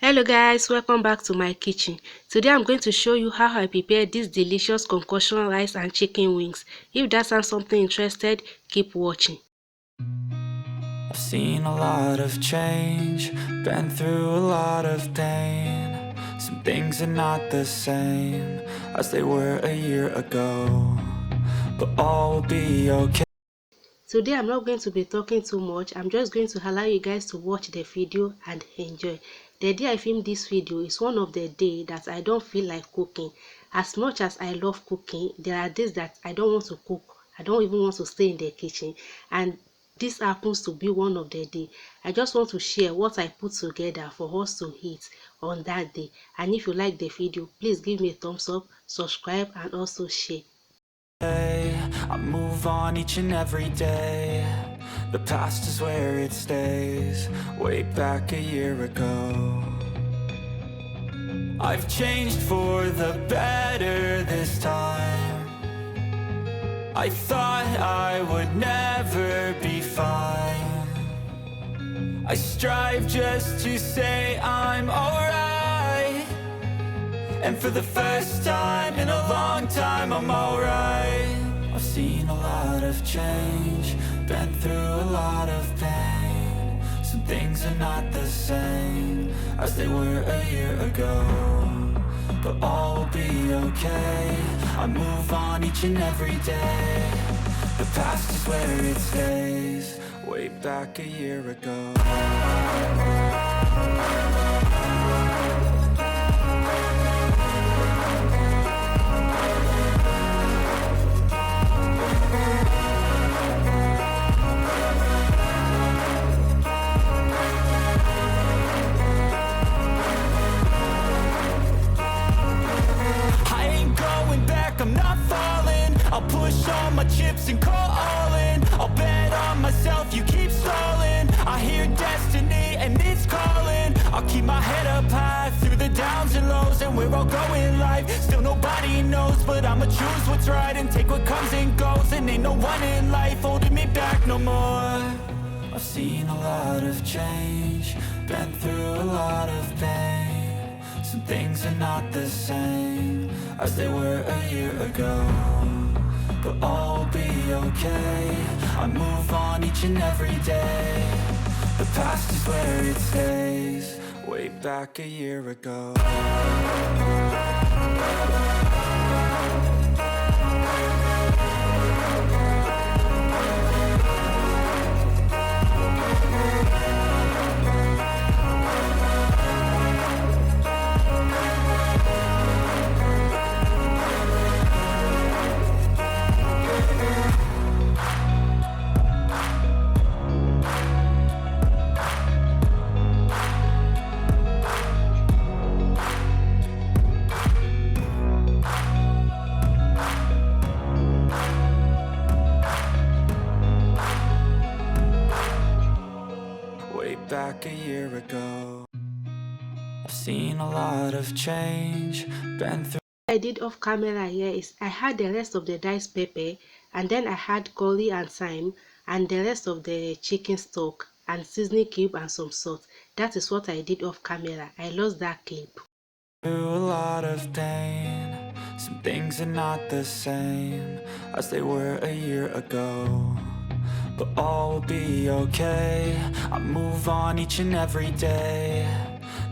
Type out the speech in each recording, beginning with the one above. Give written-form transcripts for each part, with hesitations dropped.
Hello guys, welcome back to my kitchen. Today I'm going to show you how I prepare this delicious concoction rice and chicken wings. If that sounds something interested, keep watching. I've seen a lot of change, been through a lot of pain. Some things are not the same as they were a year ago, but all will be okay. Today I'm not going to be talking too much. I'm just going to allow you guys to watch the video and enjoy. The day I filmed this video is one of the days that I don't feel like cooking. As much as I love cooking, there are days that I don't want to cook. I don't even want to stay in the kitchen. And this happens to be one of the day. I just want to share what I put together for us to eat on that day. And if you like the video, please give me a thumbs up, subscribe and also share. I move on each and every day. The past is where it stays, way back a year ago. I've changed for the better this time. I thought I would never be fine. I strive just to say I'm alright. And for the first time in a long time, I'm alright. I've seen a lot of change, been through a lot of pain. Some things are not the same as they were a year ago, but all will be okay. I move on each and every day. The past is where it stays, way back a year ago. I'm not falling. I'll push all my chips and call all in. I'll bet on myself, you keep stalling. I hear destiny and it's calling. I'll keep my head up high through the downs and lows. And we're all going life, still nobody knows. But I'ma choose what's right and take what comes and goes. And ain't no one in life holding me back no more. I've seen a lot of change, been through a lot of pain. Some things are not the same as they were a year ago, but all will be okay. I move on each and every day. The past is where it stays, way back a year ago. Back a year ago, I've seen a lot of change, been through. I did off camera here is I had the rest of the diced pepper, and then I had curry and thyme, and the rest of the chicken stock and seasoning cube and some salt. That is what I did off camera. I lost that clip. Through a lot of pain, some things are not the same as they were a year ago, but all will be okay. I move on each and every day.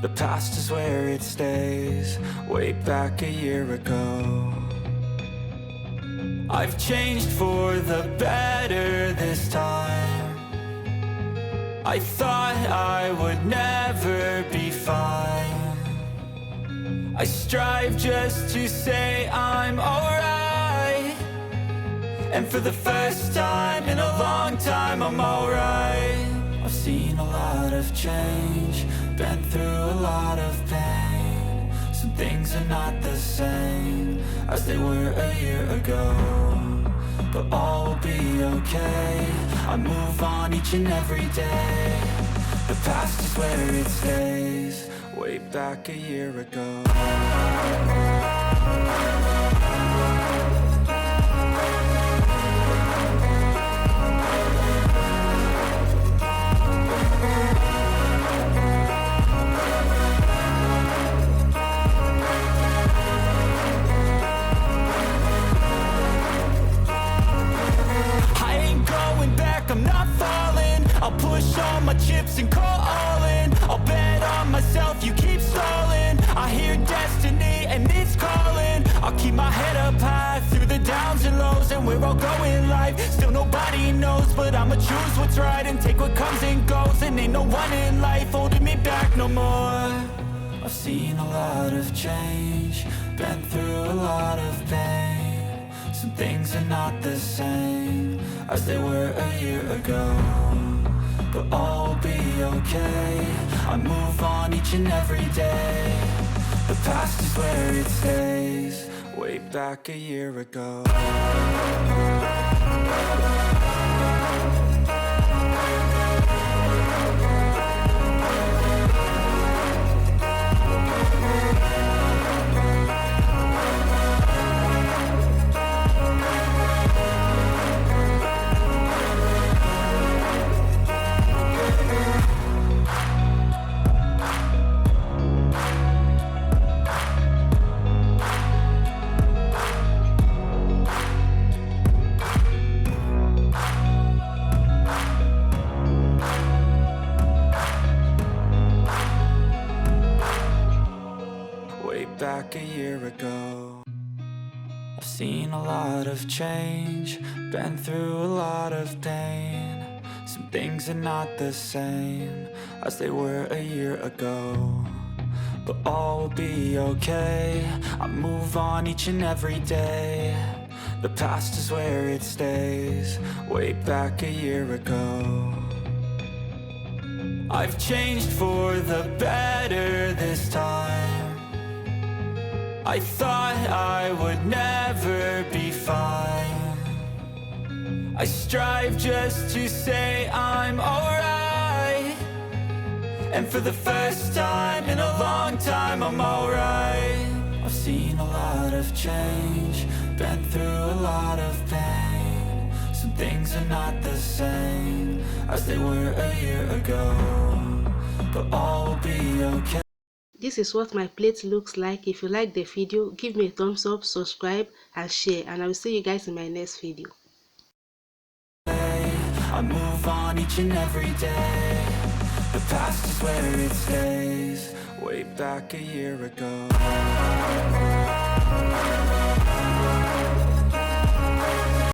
The past is where it stays, way back a year ago. I've changed for the better this time. I thought I would never be fine. I strive just to say I'm alright. And for the first time in a long time, I'm alright. I've seen a lot of change, been through a lot of pain. Some things are not the same as they were a year ago, but all will be okay. I move on each and every day. The past is where it stays, way back a year ago. where I'll go in life. Still nobody knows, but I'ma choose what's right and take what comes and goes. And ain't no one in life holding me back no more. I've seen a lot of change, been through a lot of pain. Some things are not the same as they were a year ago, but all will be okay. I move on each and every day. The past is where it stays. Way back a year ago. Back a year ago. I've seen a lot of change, been through a lot of pain. Some things are not the same as they were a year ago, but all will be okay. I move on each and every day. The past is where it stays. Way back a year ago. I've changed for the better this time. I thought I would never be fine. I strive just to say I'm alright, and for the first time in a long time I'm alright. I've seen a lot of change, been through a lot of pain. Some things are not the same as they were a year ago, but all will be okay. This is what my plate looks like. If you like the video, give me a thumbs up, subscribe and share, and I will see you guys in my next video. I move on each and every day. The past is where it stays. Way back a year ago.